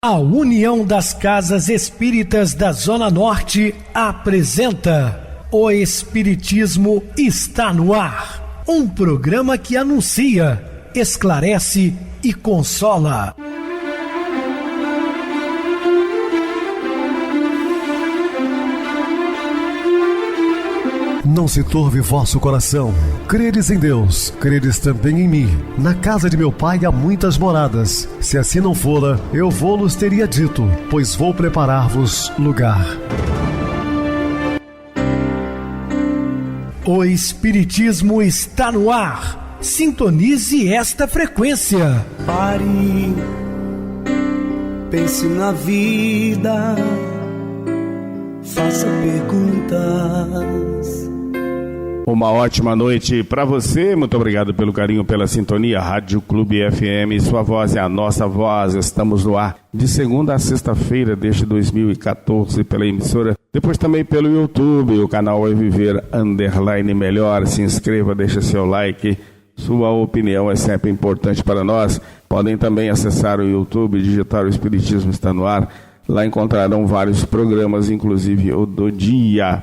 A União das Casas Espíritas da Zona Norte apresenta O Espiritismo está no ar. Um programa que anuncia, esclarece e consola. Não se turve vosso coração. Credes em Deus, credes também em mim. Na casa de meu pai há muitas moradas. Se assim não fora, eu vou-los teria dito, pois vou preparar-vos lugar. O Espiritismo está no ar. Sintonize esta frequência. Pare, pense na vida, faça perguntas. Uma ótima noite para você, muito obrigado pelo carinho, pela sintonia. Rádio Clube FM, sua voz é a nossa voz. Estamos no ar de segunda a sexta-feira desde 2014 pela emissora, depois também pelo YouTube, o canal É Viver _melhor. Se inscreva, deixa seu like, sua opinião é sempre importante para nós. Podem também acessar o YouTube, digitar O Espiritismo está no ar, lá encontrarão vários programas, inclusive o do dia.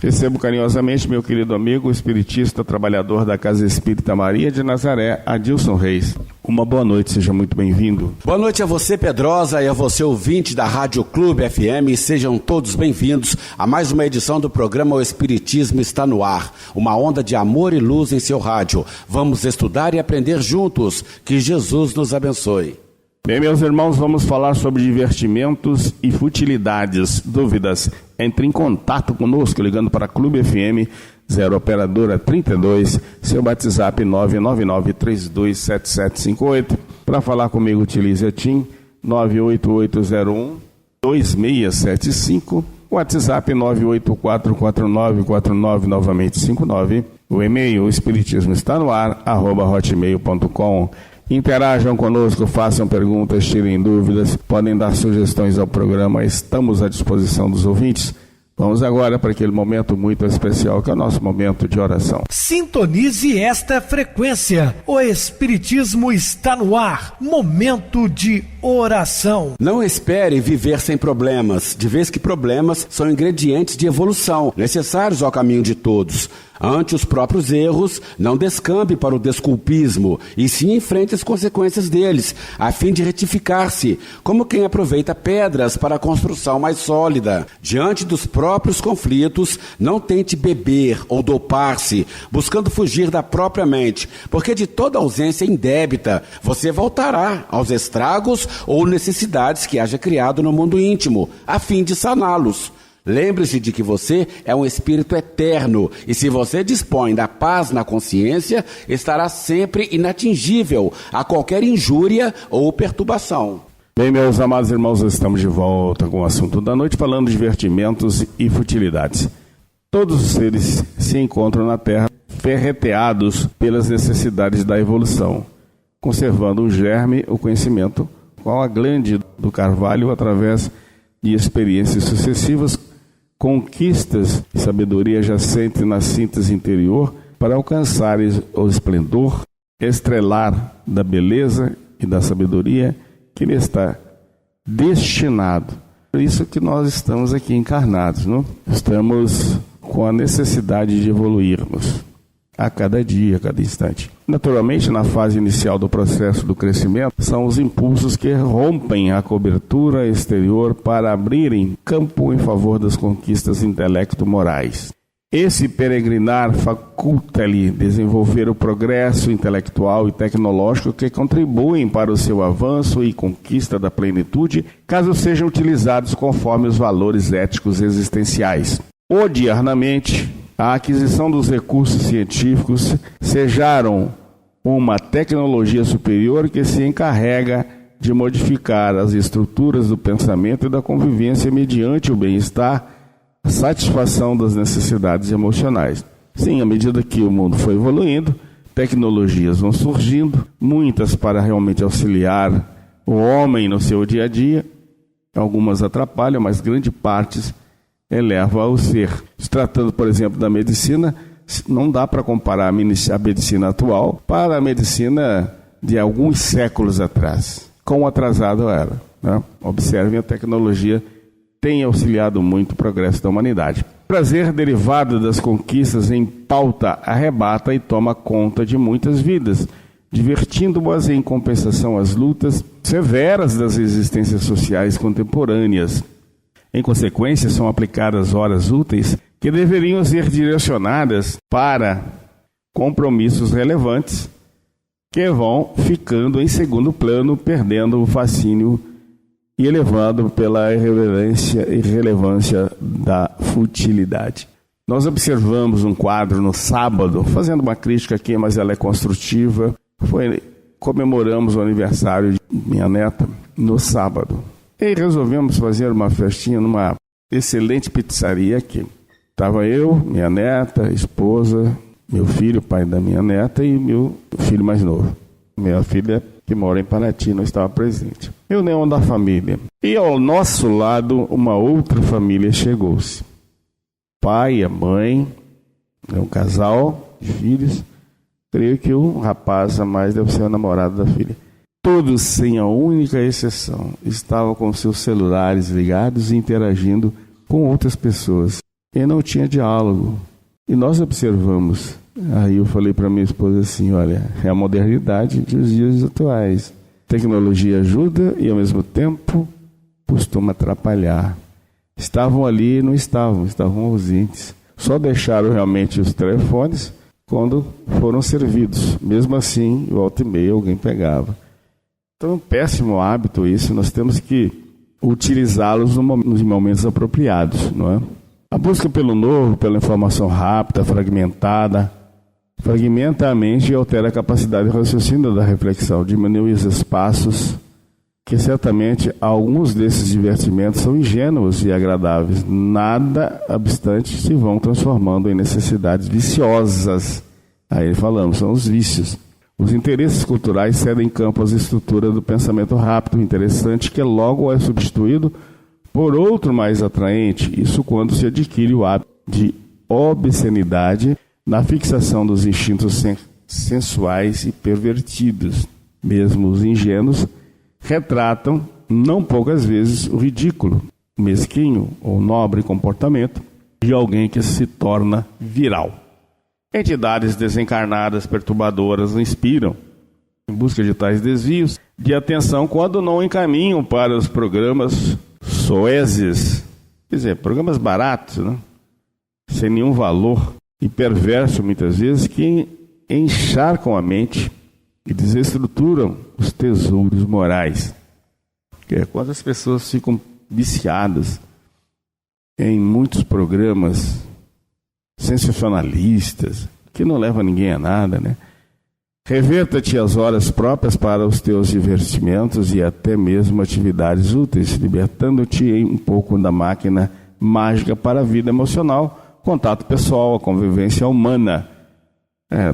Recebo carinhosamente meu querido amigo, espiritista, trabalhador da Casa Espírita Maria de Nazaré, Adilson Reis. Uma boa noite, seja muito bem-vindo. Boa noite a você, Pedrosa, e a você, ouvinte da Rádio Clube FM. Sejam todos bem-vindos a mais uma edição do programa O Espiritismo está no ar. Uma onda de amor e luz em seu rádio. Vamos estudar e aprender juntos. Que Jesus nos abençoe. Bem, meus irmãos, vamos falar sobre divertimentos e futilidades. Dúvidas? Entre em contato conosco ligando para Clube FM 0 operadora 32, seu WhatsApp 999327758. Para falar comigo utilize a TIM 988012675, WhatsApp 9844949, novamente 59. O e-mail espiritismo está no ar @hotmail.com. Interajam conosco, façam perguntas, tirem dúvidas, podem dar sugestões ao programa, estamos à disposição dos ouvintes. Vamos agora para aquele momento muito especial, que é o nosso momento de oração. Sintonize esta frequência. O Espiritismo está no ar. Momento de oração. Não espere viver sem problemas, de vez que problemas são ingredientes de evolução, necessários ao caminho de todos. Ante os próprios erros, não descambe para o desculpismo, e sim enfrente as consequências deles, a fim de retificar-se, como quem aproveita pedras para a construção mais sólida. Diante dos próprios conflitos, não tente beber ou dopar-se, buscando fugir da própria mente, porque de toda ausência indébita, você voltará aos estragos ou necessidades que haja criado no mundo íntimo, a fim de saná-los. Lembre-se de que você é um espírito eterno, e se você dispõe da paz na consciência, estará sempre inatingível a qualquer injúria ou perturbação. Bem, meus amados irmãos, estamos de volta com o assunto da noite, falando de divertimentos e futilidades. Todos os seres se encontram na Terra ferreteados pelas necessidades da evolução, conservando o germe, o conhecimento, qual a glande do carvalho, através de experiências sucessivas, conquistas e sabedoria jacente na síntese interior para alcançar o esplendor estrelar da beleza e da sabedoria que lhe está destinado. Por isso que nós estamos aqui encarnados, não? Estamos com a necessidade de evoluirmos a cada dia, a cada instante. Naturalmente, na fase inicial do processo do crescimento, são os impulsos que rompem a cobertura exterior para abrirem campo em favor das conquistas intelecto-morais. Esse peregrinar faculta-lhe desenvolver o progresso intelectual e tecnológico que contribuem para o seu avanço e conquista da plenitude, caso sejam utilizados conforme os valores éticos existenciais. Odiernamente, a aquisição dos recursos científicos sejaram uma tecnologia superior que se encarrega de modificar as estruturas do pensamento e da convivência mediante o bem-estar, a satisfação das necessidades emocionais. Sim, à medida que o mundo foi evoluindo, tecnologias vão surgindo, muitas para realmente auxiliar o homem no seu dia a dia. Algumas atrapalham, mas grande parte eleva ao ser. Se tratando, por exemplo, da medicina, não dá para comparar a medicina atual para a medicina de alguns séculos atrás. Quão atrasada era. né? Observem, a tecnologia tem auxiliado muito o progresso da humanidade. O prazer derivado das conquistas em pauta arrebata e toma conta de muitas vidas, divertindo-as em compensação às lutas severas das existências sociais contemporâneas. Em consequência, são aplicadas horas úteis que deveriam ser direcionadas para compromissos relevantes que vão ficando em segundo plano, perdendo o fascínio e elevado pela irrelevância da futilidade. Nós observamos um quadro no sábado, fazendo uma crítica aqui, mas ela é construtiva. Comemoramos o aniversário de minha neta no sábado. E resolvemos fazer uma festinha numa excelente pizzaria aqui. Estava eu, minha neta, esposa, meu filho, pai da minha neta, e meu filho mais novo. Minha filha, que mora em Paraty, não estava presente. Reunião da família. E ao nosso lado, uma outra família chegou-se. Pai, a mãe, um casal de filhos. Creio que o rapaz a mais deve ser o namorado da filha. Todos, sem a única exceção, estavam com seus celulares ligados e interagindo com outras pessoas. E não tinha diálogo. E nós observamos. Aí eu falei para minha esposa assim, olha, é a modernidade dos dias atuais. Tecnologia ajuda e ao mesmo tempo costuma atrapalhar. Estavam ali e não estavam ausentes. Só deixaram realmente os telefones quando foram servidos. Mesmo assim, volta e meia alguém pegava. Então é um péssimo hábito isso, nós temos que utilizá-los nos momentos apropriados, não é? A busca pelo novo, pela informação rápida, fragmentada, fragmenta a mente e altera a capacidade de raciocínio da reflexão, diminui os espaços, que certamente alguns desses divertimentos são ingênuos e agradáveis. Nada obstante, se vão transformando em necessidades viciosas. Aí falamos, são os vícios. Os interesses culturais cedem campo às estruturas do pensamento rápido, interessante, que logo é substituído por outro mais atraente. Isso quando se adquire o hábito de obscenidade na fixação dos instintos sensuais e pervertidos. Mesmo os ingênuos retratam, não poucas vezes, o ridículo, mesquinho ou nobre comportamento de alguém que se torna viral. Entidades desencarnadas, perturbadoras, inspiram em busca de tais desvios de atenção quando não encaminham para os programas soezes, quer dizer, programas baratos, né? Sem nenhum valor e perverso muitas vezes, que encharcam a mente e desestruturam os tesouros morais. Que é quando as pessoas ficam viciadas em muitos programas sensacionalistas, que não levam ninguém a nada, né? Reverta-te as horas próprias para os teus divertimentos e até mesmo atividades úteis, libertando-te um pouco da máquina mágica para a vida emocional, contato pessoal, a convivência humana.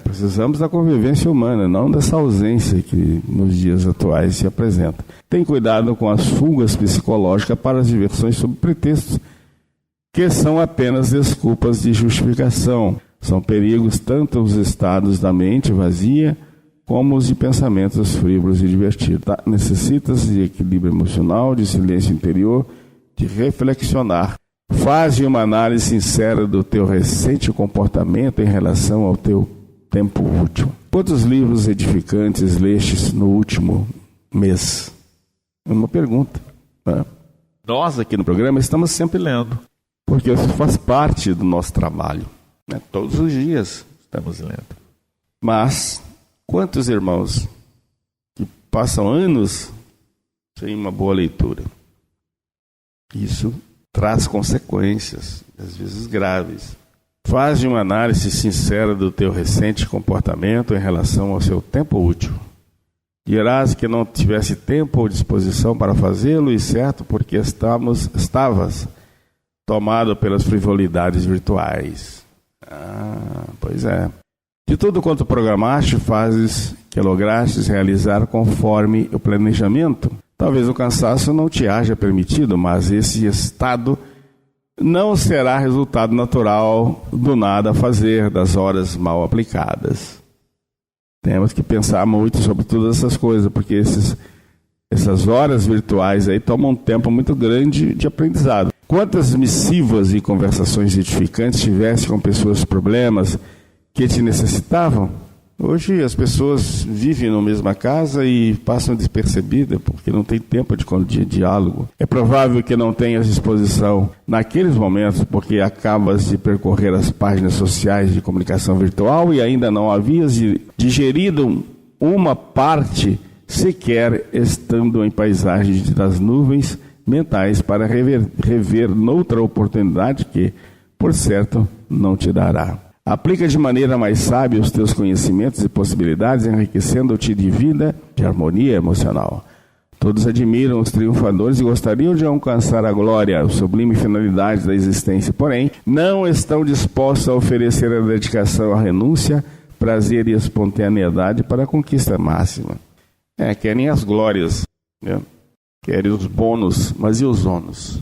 Precisamos da convivência humana, não dessa ausência que nos dias atuais se apresenta. Tem cuidado com as fugas psicológicas para as diversões sob pretextos, que são apenas desculpas de justificação. São perigos tanto os estados da mente vazia, como os de pensamentos frívolos e divertidos. Necessitas de equilíbrio emocional, de silêncio interior, de reflexionar. Faze uma análise sincera do teu recente comportamento em relação ao teu tempo útil. Quantos livros edificantes lestes no último mês? Uma pergunta, né? Nós aqui no programa estamos sempre lendo, porque isso faz parte do nosso trabalho, né? Todos os dias estamos lendo. Mas quantos irmãos que passam anos sem uma boa leitura? Isso traz consequências, às vezes graves. Faz uma análise sincera do teu recente comportamento em relação ao seu tempo útil. Dirás que não tivesse tempo ou disposição para fazê-lo, e certo, porque estavas tomado pelas frivolidades virtuais. Pois é. De tudo quanto programaste, fazes que lograstes realizar conforme o planejamento. Talvez o cansaço não te haja permitido, mas esse estado não será resultado natural do nada a fazer, das horas mal aplicadas. Temos que pensar muito sobre todas essas coisas, porque esses Essas horas virtuais aí tomam um tempo muito grande de aprendizado. Quantas missivas e conversações edificantes tivesse com pessoas com problemas que te necessitavam? Hoje as pessoas vivem na mesma casa e passam despercebidas porque não tem tempo de diálogo. É provável que não tenhas disposição naqueles momentos porque acabas de percorrer as páginas sociais de comunicação virtual e ainda não havias digerido uma parte sequer estando em paisagem das nuvens mentais para rever noutra oportunidade que, por certo, não te dará. Aplica de maneira mais sábia os teus conhecimentos e possibilidades, enriquecendo-te de vida, de harmonia emocional. Todos admiram os triunfadores e gostariam de alcançar a glória, a sublime finalidade da existência, porém, não estão dispostos a oferecer a dedicação, a renúncia, prazer e espontaneidade para a conquista máxima. Querem as glórias, né? Querem os bônus, mas e os ônus?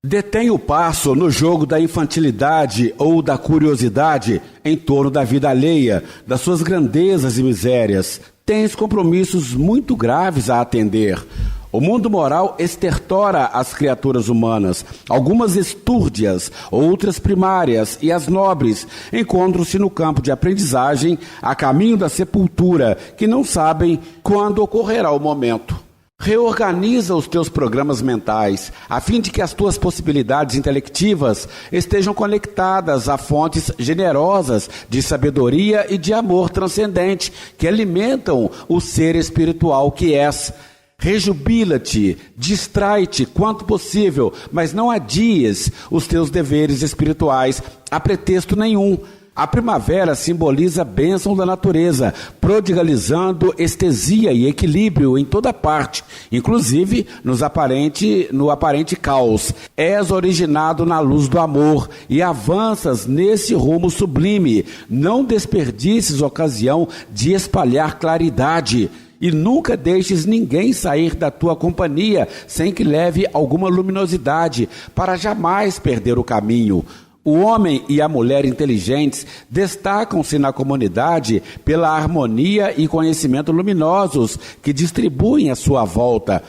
Detém o passo no jogo da infantilidade ou da curiosidade em torno da vida alheia, das suas grandezas e misérias. Tens compromissos muito graves a atender. O mundo moral estertora as criaturas humanas, algumas estúrdias, outras primárias, e as nobres encontram-se no campo de aprendizagem a caminho da sepultura, que não sabem quando ocorrerá o momento. Reorganiza os teus programas mentais, a fim de que as tuas possibilidades intelectivas estejam conectadas a fontes generosas de sabedoria e de amor transcendente, que alimentam o ser espiritual que és. Rejubila-te, distrai-te quanto possível, mas não adies os teus deveres espirituais a pretexto nenhum. A primavera simboliza a bênção da natureza, prodigalizando estesia e equilíbrio em toda parte, inclusive no aparente caos. És originado na luz do amor e avanças nesse rumo sublime. Não desperdices ocasião de espalhar claridade. E nunca deixes ninguém sair da tua companhia sem que leve alguma luminosidade, para jamais perder o caminho. O homem e a mulher inteligentes destacam-se na comunidade pela harmonia e conhecimento luminosos que distribuem à sua volta.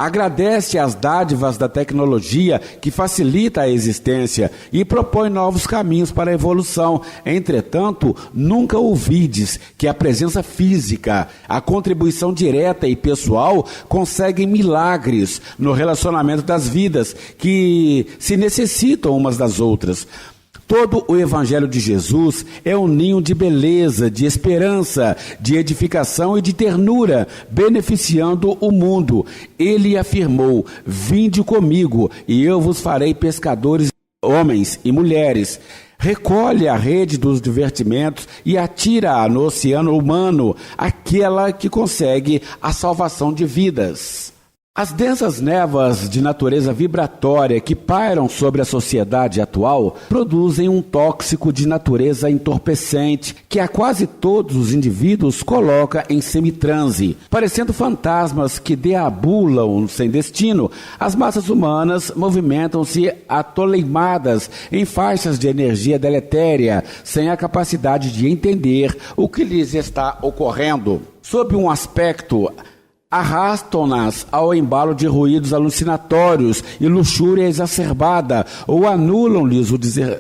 Agradece as dádivas da tecnologia que facilita a existência e propõe novos caminhos para a evolução. Entretanto, nunca ouvides que a presença física, a contribuição direta e pessoal conseguem milagres no relacionamento das vidas que se necessitam umas das outras. Todo o Evangelho de Jesus é um ninho de beleza, de esperança, de edificação e de ternura, beneficiando o mundo. Ele afirmou: vinde comigo e eu vos farei pescadores, homens e mulheres. Recolhe a rede dos divertimentos e atira-a no oceano humano, aquela que consegue a salvação de vidas. As densas névoas de natureza vibratória que pairam sobre a sociedade atual produzem um tóxico de natureza entorpecente que a quase todos os indivíduos coloca em semitranse. Parecendo fantasmas que deambulam sem destino, as massas humanas movimentam-se atoleimadas em faixas de energia deletéria, sem a capacidade de entender o que lhes está ocorrendo. Sob um aspecto, arrastam-nas ao embalo de ruídos alucinatórios e luxúria exacerbada, ou anulam-lhes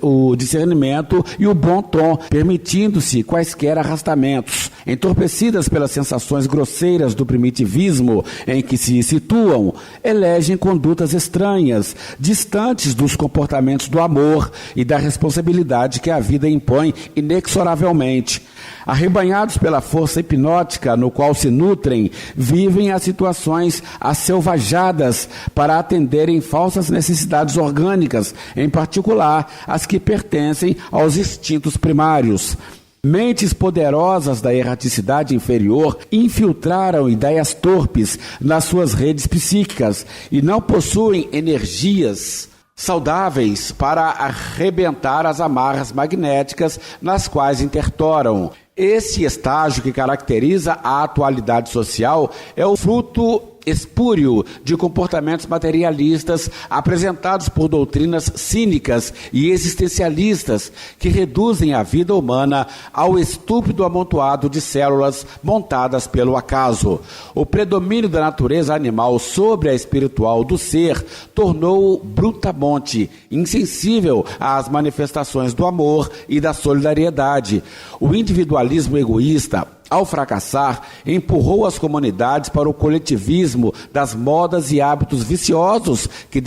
o discernimento e o bom tom, permitindo-se quaisquer arrastamentos. Entorpecidas pelas sensações grosseiras do primitivismo em que se situam, elegem condutas estranhas, distantes dos comportamentos do amor e da responsabilidade que a vida impõe inexoravelmente. Arrebanhados pela força hipnótica no qual se nutrem, vivem as situações asselvajadas para atenderem falsas necessidades orgânicas, em particular as que pertencem aos instintos primários. Mentes poderosas da erraticidade inferior infiltraram ideias torpes nas suas redes psíquicas e não possuem energias saudáveis para arrebentar as amarras magnéticas nas quais intertoram. Esse estágio que caracteriza a atualidade social é o fruto espúrio de comportamentos materialistas apresentados por doutrinas cínicas e existencialistas que reduzem a vida humana ao estúpido amontoado de células montadas pelo acaso. O predomínio da natureza animal sobre a espiritual do ser tornou-o brutamonte, insensível às manifestações do amor e da solidariedade. O individualismo egoísta, ao fracassar, empurrou as comunidades para o coletivismo das modas e hábitos viciosos que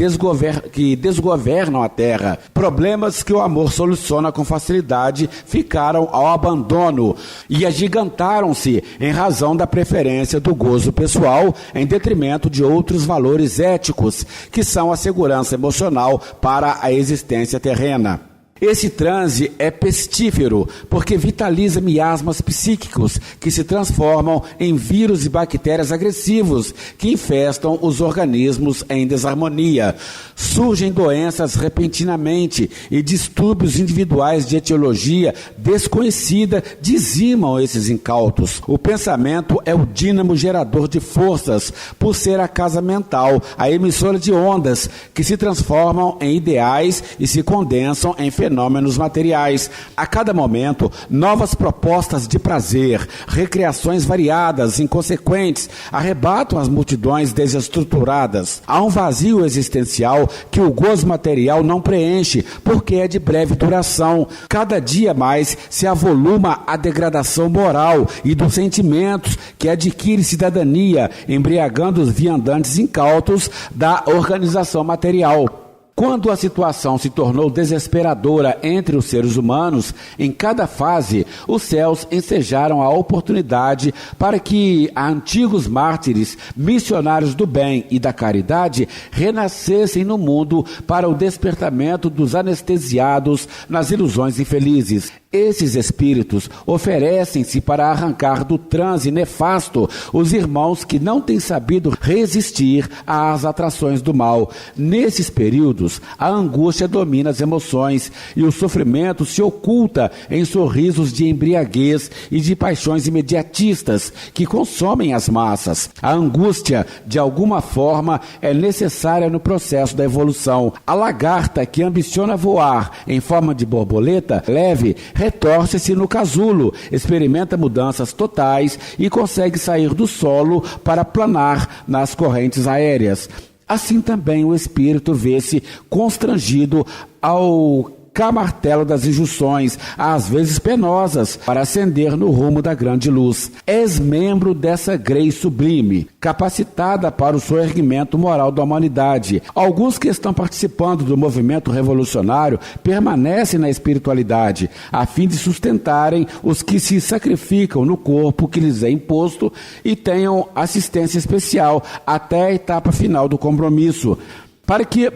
desgovernam a terra. Problemas que o amor soluciona com facilidade ficaram ao abandono e agigantaram-se em razão da preferência do gozo pessoal em detrimento de outros valores éticos, que são a segurança emocional para a existência terrena. Esse transe é pestífero porque vitaliza miasmas psíquicos que se transformam em vírus e bactérias agressivos que infestam os organismos em desarmonia. Surgem doenças repentinamente e distúrbios individuais de etiologia desconhecida dizimam esses incautos. O pensamento é o dínamo gerador de forças, por ser a casa mental, a emissora de ondas que se transformam em ideais e se condensam em fenômenos materiais. A cada momento, novas propostas de prazer, recreações variadas, inconsequentes, arrebatam as multidões desestruturadas. Há um vazio existencial que o gozo material não preenche, porque é de breve duração. Cada dia mais se avoluma a degradação moral e dos sentimentos que adquire cidadania, embriagando os viandantes incautos da organização material. Quando a situação se tornou desesperadora entre os seres humanos, em cada fase, os céus ensejaram a oportunidade para que antigos mártires, missionários do bem e da caridade, renascessem no mundo para o despertamento dos anestesiados nas ilusões infelizes. Esses espíritos oferecem-se para arrancar do transe nefasto os irmãos que não têm sabido resistir às atrações do mal. Nesses períodos, a angústia domina as emoções e o sofrimento se oculta em sorrisos de embriaguez e de paixões imediatistas que consomem as massas. A angústia, de alguma forma, é necessária no processo da evolução. A lagarta que ambiciona voar em forma de borboleta leve retorce-se no casulo, experimenta mudanças totais e consegue sair do solo para planar nas correntes aéreas. Assim também o espírito vê-se constrangido ao camartelo das injunções, às vezes penosas, para ascender no rumo da grande luz. És membro dessa grei sublime, capacitada para o soerguimento moral da humanidade. Alguns que estão participando do movimento revolucionário permanecem na espiritualidade, a fim de sustentarem os que se sacrificam no corpo que lhes é imposto e tenham assistência especial até a etapa final do compromisso.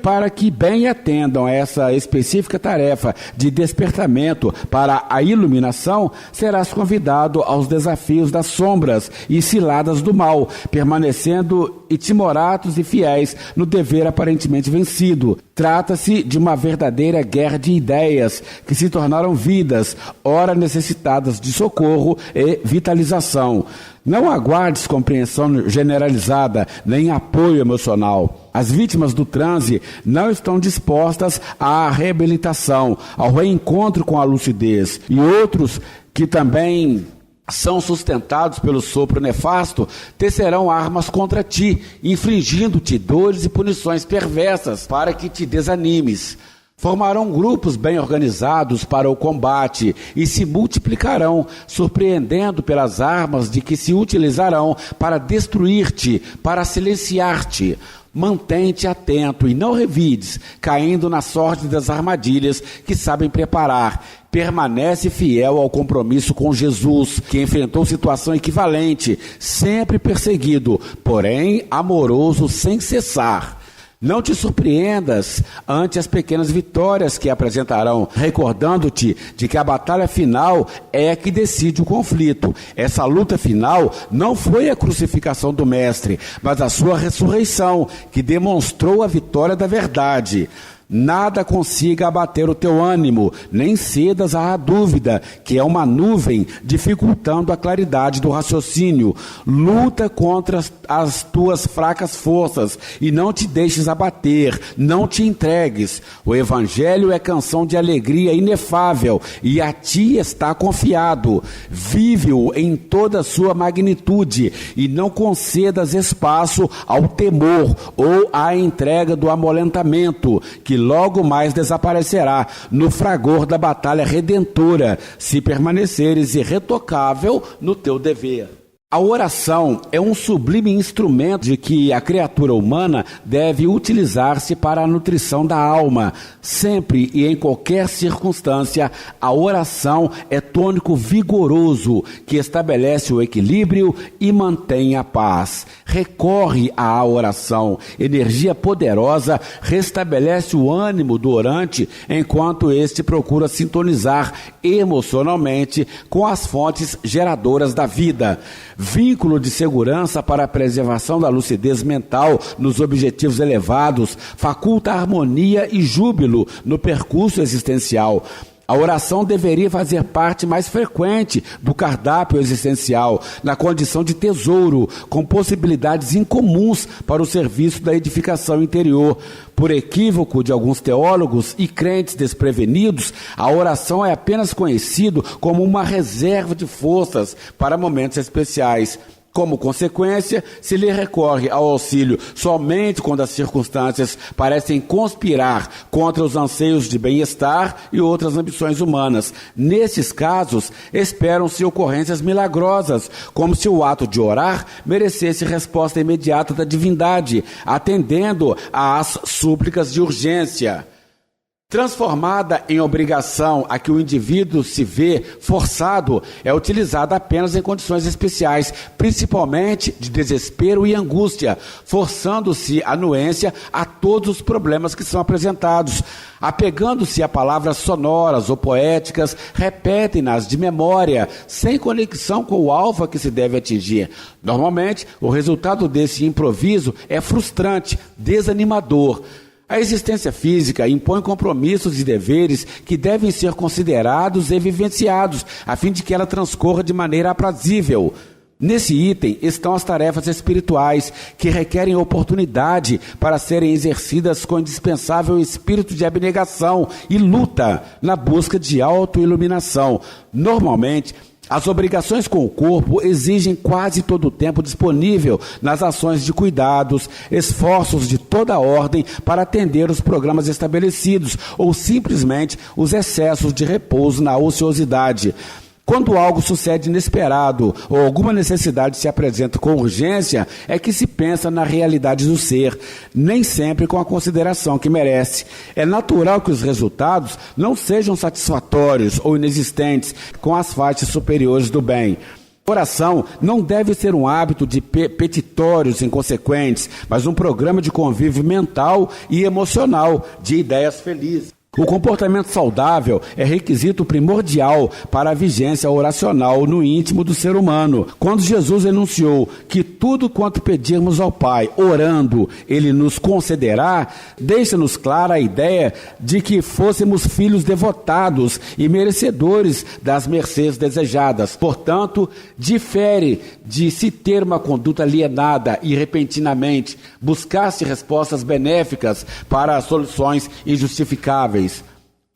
Para que bem atendam a essa específica tarefa de despertamento para a iluminação, serás convidado aos desafios das sombras e ciladas do mal, permanecendo timoratos e fiéis no dever aparentemente vencido. Trata-se de uma verdadeira guerra de ideias que se tornaram vidas, ora necessitadas de socorro e vitalização. Não aguardes compreensão generalizada, nem apoio emocional. As vítimas do transe não estão dispostas à reabilitação, ao reencontro com a lucidez. E outros que também são sustentados pelo sopro nefasto, tecerão armas contra ti, infligindo-te dores e punições perversas para que te desanimes. Formarão grupos bem organizados para o combate e se multiplicarão, surpreendendo pelas armas de que se utilizarão para destruir-te, para silenciar-te. Mantém-te atento e não revides, caindo na sorte das armadilhas que sabem preparar. Permanece fiel ao compromisso com Jesus, que enfrentou situação equivalente, sempre perseguido, porém amoroso sem cessar. Não te surpreendas ante as pequenas vitórias que apresentarão, recordando-te de que a batalha final é a que decide o conflito. Essa luta final não foi a crucificação do Mestre, mas a sua ressurreição, que demonstrou a vitória da verdade. Nada consiga abater o teu ânimo, nem cedas à dúvida, que é uma nuvem dificultando a claridade do raciocínio. Luta contra as tuas fracas forças e não te deixes abater, não te entregues. O Evangelho é canção de alegria inefável e a ti está confiado. Vive-o em toda a sua magnitude e não concedas espaço ao temor ou à entrega do amolentamento, que logo mais desaparecerá no fragor da batalha redentora, se permaneceres irretocável no teu dever. A oração é um sublime instrumento de que a criatura humana deve utilizar-se para a nutrição da alma. Sempre e em qualquer circunstância, a oração é tônico vigoroso que estabelece o equilíbrio e mantém a paz. Recorre à oração, energia poderosa, restabelece o ânimo do orante enquanto este procura sintonizar emocionalmente com as fontes geradoras da vida. Vínculo de segurança para a preservação da lucidez mental nos objetivos elevados, faculta harmonia e júbilo no percurso existencial. A oração deveria fazer parte mais frequente do cardápio existencial, na condição de tesouro, com possibilidades incomuns para o serviço da edificação interior. Por equívoco de alguns teólogos e crentes desprevenidos, a oração é apenas conhecido como uma reserva de forças para momentos especiais. Como consequência, se lhe recorre ao auxílio somente quando as circunstâncias parecem conspirar contra os anseios de bem-estar e outras ambições humanas. Nesses casos, esperam-se ocorrências milagrosas, como se o ato de orar merecesse resposta imediata da divindade, atendendo às súplicas de urgência. Transformada em obrigação a que o indivíduo se vê forçado, é utilizada apenas em condições especiais, principalmente de desespero e angústia, forçando-se a anuência a todos os problemas que são apresentados. Apegando-se a palavras sonoras ou poéticas, repetem-nas de memória, sem conexão com o alvo a que se deve atingir. Normalmente, o resultado desse improviso é frustrante, desanimador. A existência física impõe compromissos e deveres que devem ser considerados e vivenciados, a fim de que ela transcorra de maneira aprazível. Nesse item estão as tarefas espirituais, que requerem oportunidade para serem exercidas com indispensável espírito de abnegação e luta na busca de autoiluminação. Normalmente, as obrigações com o corpo exigem quase todo o tempo disponível nas ações de cuidados, esforços de toda a ordem para atender os programas estabelecidos ou simplesmente os excessos de repouso na ociosidade. Quando algo sucede inesperado ou alguma necessidade se apresenta com urgência, é que se pensa na realidade do ser, nem sempre com a consideração que merece. É natural que os resultados não sejam satisfatórios ou inexistentes com as faixas superiores do bem. Oração não deve ser um hábito de petitórios inconsequentes, mas um programa de convívio mental e emocional, de ideias felizes. O comportamento saudável é requisito primordial para a vigência oracional no íntimo do ser humano. Quando Jesus enunciou que tudo quanto pedirmos ao Pai, orando, Ele nos concederá, deixa-nos clara a ideia de que fôssemos filhos devotados e merecedores das mercês desejadas. Portanto, difere de se ter uma conduta alienada e repentinamente buscar-se respostas benéficas para soluções injustificáveis.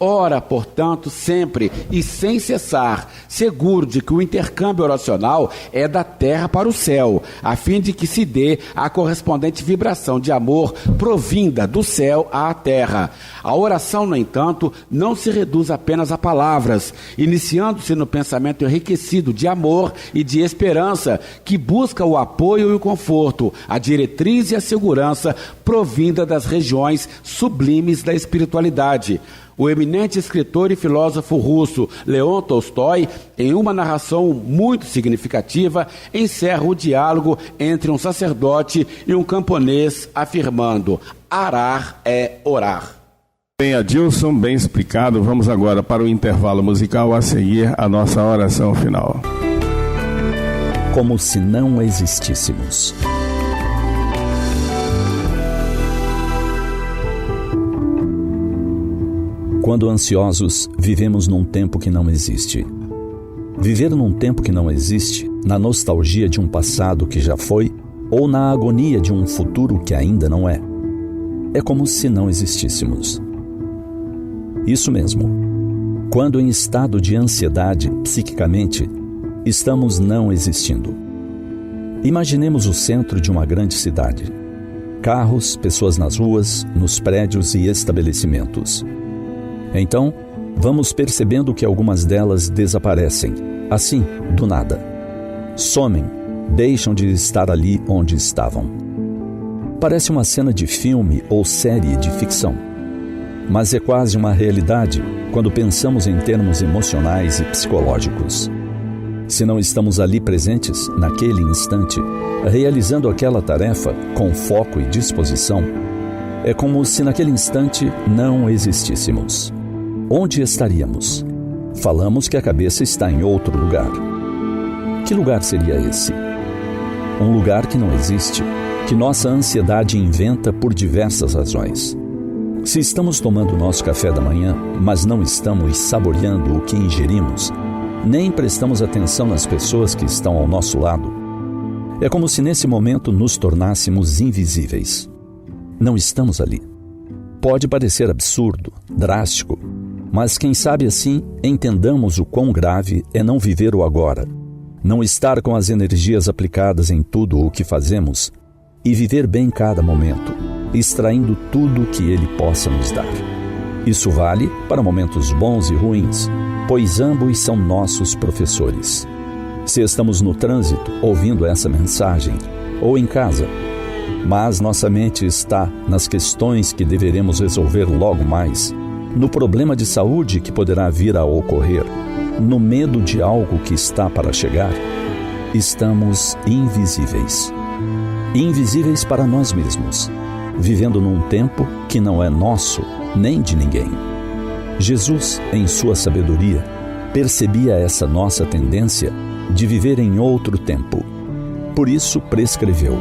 Ora, portanto, sempre e sem cessar, seguro de que o intercâmbio oracional é da terra para o céu, a fim de que se dê a correspondente vibração de amor provinda do céu à terra. A oração, no entanto, não se reduz apenas a palavras, iniciando-se no pensamento enriquecido de amor e de esperança, que busca o apoio e o conforto, a diretriz e a segurança provinda das regiões sublimes da espiritualidade. O eminente escritor e filósofo russo Leon Tolstói, em uma narração muito significativa, encerra o diálogo entre um sacerdote e um camponês, afirmando: arar é orar. Bem, Adilson, bem explicado. Vamos agora para o intervalo musical, a seguir a nossa oração final. Como se não existíssemos. Quando ansiosos, vivemos num tempo que não existe. Viver num tempo que não existe, na nostalgia de um passado que já foi, ou na agonia de um futuro que ainda não é como se não existíssemos. Isso mesmo. Quando em estado de ansiedade, psiquicamente, estamos não existindo. Imaginemos o centro de uma grande cidade. Carros, pessoas nas ruas, nos prédios e estabelecimentos. Então, vamos percebendo que algumas delas desaparecem, assim, do nada. Somem, deixam de estar ali onde estavam. Parece uma cena de filme ou série de ficção, mas é quase uma realidade quando pensamos em termos emocionais e psicológicos. Se não estamos ali presentes, naquele instante, realizando aquela tarefa com foco e disposição, é como se naquele instante não existíssemos. Onde estaríamos? Falamos que a cabeça está em outro lugar. Que lugar seria esse? Um lugar que não existe, que nossa ansiedade inventa por diversas razões. Se estamos tomando nosso café da manhã, mas não estamos saboreando o que ingerimos, nem prestamos atenção nas pessoas que estão ao nosso lado, é como se nesse momento nos tornássemos invisíveis. Não estamos ali. Pode parecer absurdo, drástico, mas quem sabe assim entendamos o quão grave é não viver o agora, não estar com as energias aplicadas em tudo o que fazemos e viver bem cada momento, extraindo tudo que ele possa nos dar. Isso vale para momentos bons e ruins, pois ambos são nossos professores. Se estamos no trânsito ouvindo essa mensagem, ou em casa, mas nossa mente está nas questões que deveremos resolver logo mais, no problema de saúde que poderá vir a ocorrer, no medo de algo que está para chegar, estamos invisíveis. Invisíveis para nós mesmos, vivendo num tempo que não é nosso nem de ninguém. Jesus, em sua sabedoria, percebia essa nossa tendência de viver em outro tempo. Por isso prescreveu: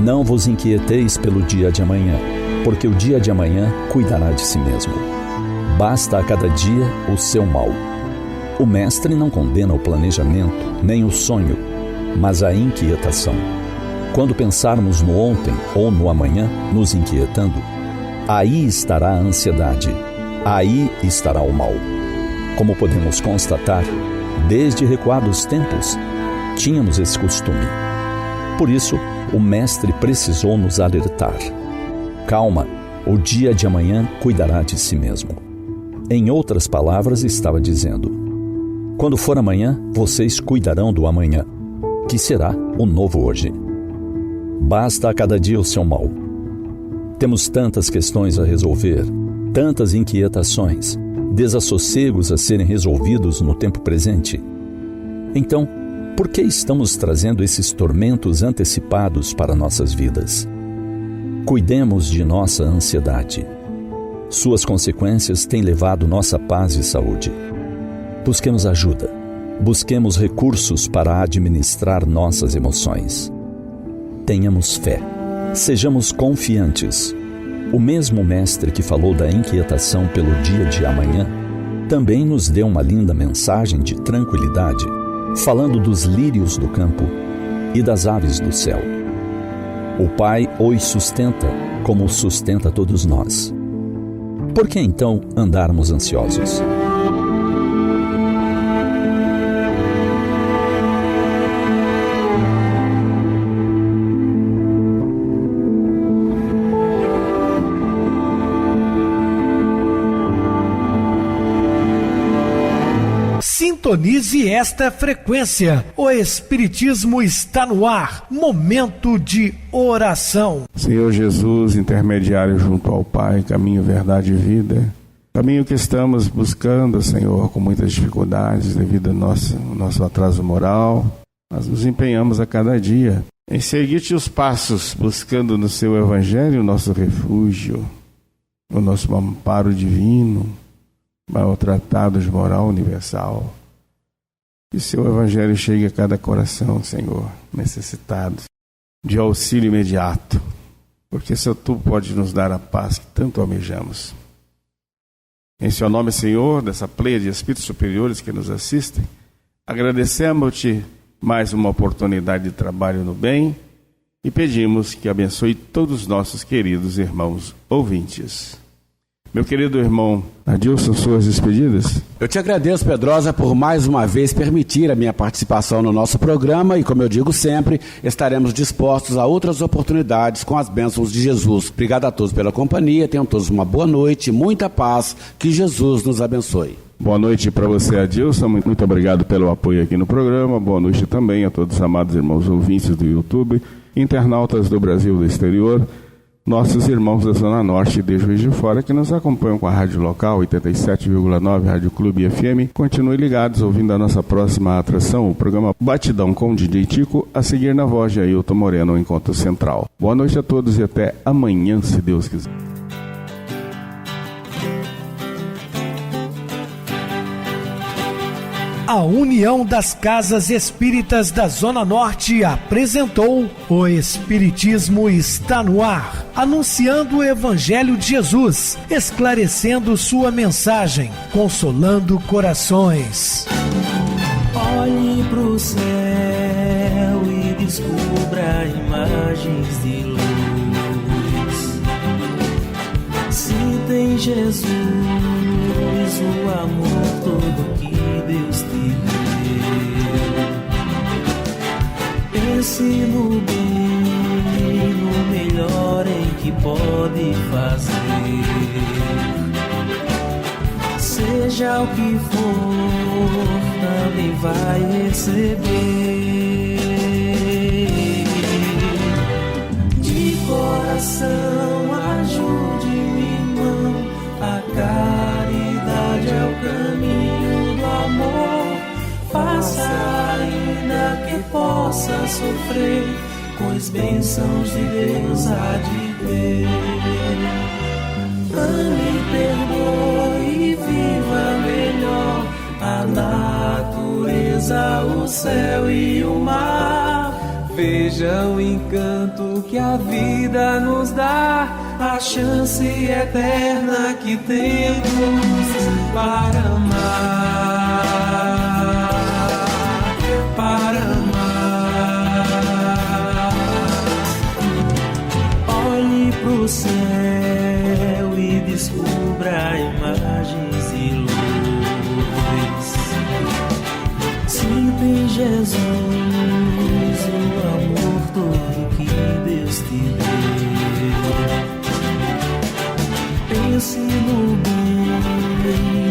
não vos inquieteis pelo dia de amanhã, porque o dia de amanhã cuidará de si mesmo. Basta a cada dia o seu mal. O mestre não condena o planejamento, nem o sonho, mas a inquietação. Quando pensarmos no ontem ou no amanhã, nos inquietando, aí estará a ansiedade, aí estará o mal. Como podemos constatar, desde recuados tempos, tínhamos esse costume. Por isso, o mestre precisou nos alertar. Calma, o dia de amanhã cuidará de si mesmo. Em outras palavras, estava dizendo: quando for amanhã, vocês cuidarão do amanhã, que será o novo hoje. Basta a cada dia o seu mal. Temos tantas questões a resolver, tantas inquietações, desassossegos a serem resolvidos no tempo presente. Então, por que estamos trazendo esses tormentos antecipados para nossas vidas? Cuidemos de nossa ansiedade. Suas consequências têm levado nossa paz e saúde. Busquemos ajuda. Busquemos recursos para administrar nossas emoções. Tenhamos fé. Sejamos confiantes. O mesmo mestre que falou da inquietação pelo dia de amanhã também nos deu uma linda mensagem de tranquilidade, falando dos lírios do campo e das aves do céu. O Pai os sustenta como sustenta todos nós. Por que então andarmos ansiosos? Sintonize esta frequência. O Espiritismo está no ar. Momento de oração. Senhor Jesus, intermediário junto ao Pai, caminho, verdade e vida. Caminho que estamos buscando, Senhor, com muitas dificuldades devido ao nosso atraso moral. Nós nos empenhamos a cada dia em seguir-te os passos, buscando no seu Evangelho o nosso refúgio, o nosso amparo divino, maior tratado de moral universal. Que seu Evangelho chegue a cada coração, Senhor, necessitado de auxílio imediato, porque só tu pode nos dar a paz que tanto almejamos. Em seu nome, Senhor, dessa pleia de espíritos superiores que nos assistem, agradecemos-te mais uma oportunidade de trabalho no bem e pedimos que abençoe todos os nossos queridos irmãos ouvintes. Meu querido irmão Adilson, suas despedidas? Eu te agradeço, Pedrosa, por mais uma vez permitir a minha participação no nosso programa e, como eu digo sempre, estaremos dispostos a outras oportunidades com as bênçãos de Jesus. Obrigado a todos pela companhia, tenham todos uma boa noite, muita paz, que Jesus nos abençoe. Boa noite para você, Adilson, muito obrigado pelo apoio aqui no programa. Boa noite também a todos os amados irmãos ouvintes do YouTube, internautas do Brasil e do exterior, nossos irmãos da Zona Norte e de Juiz de Fora que nos acompanham com a rádio local 87,9 Rádio Clube FM. Continuem ligados ouvindo a nossa próxima atração, o programa Batidão com DJ Tico, a seguir na voz de Ailton Moreno, o Encontro Central. Boa noite a todos e até amanhã, se Deus quiser. A União das Casas Espíritas da Zona Norte apresentou O Espiritismo Está no Ar, anunciando o Evangelho de Jesus, esclarecendo sua mensagem, consolando corações. Olhe pro céu e descubra imagens de luz. Se tem Jesus, o amor todo que Deus te deu. Pense no bem, no melhor em que pode fazer. Seja o que for, também vai receber. De coração, ajude-me, irmão, a caridade é o caminho do amor. Faça ainda que possa sofrer, pois bênçãos de Deus há de ter. Ame, perdoe e viva melhor a natureza, o céu e o mar. Veja o encanto que a vida nos dá, a chance eterna que temos para amar, para amar. Olhe pro céu e descubra imagens de luz. Sinta em Jesus o amor todo que Deus te deu. Pense no bem,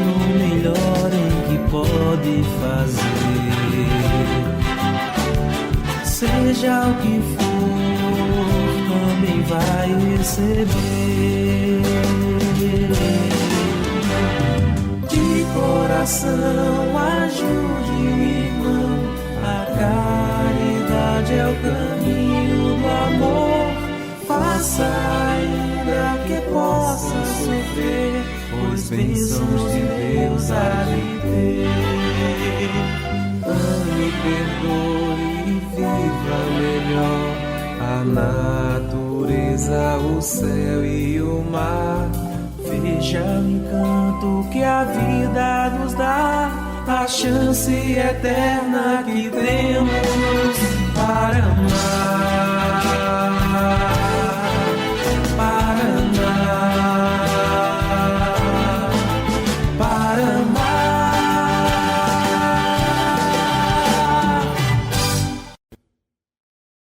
no melhor em que pode fazer. Seja o que for, também vai receber. De coração, ajude o irmão, a caridade é o caminho do amor. Faça ainda que possa sofrer, pois bênçãos de Deus há de ter. Ame, perdoe e viva melhor a natureza, o céu e o mar. Veja o encanto que a vida nos dá, a chance eterna que temos para amar.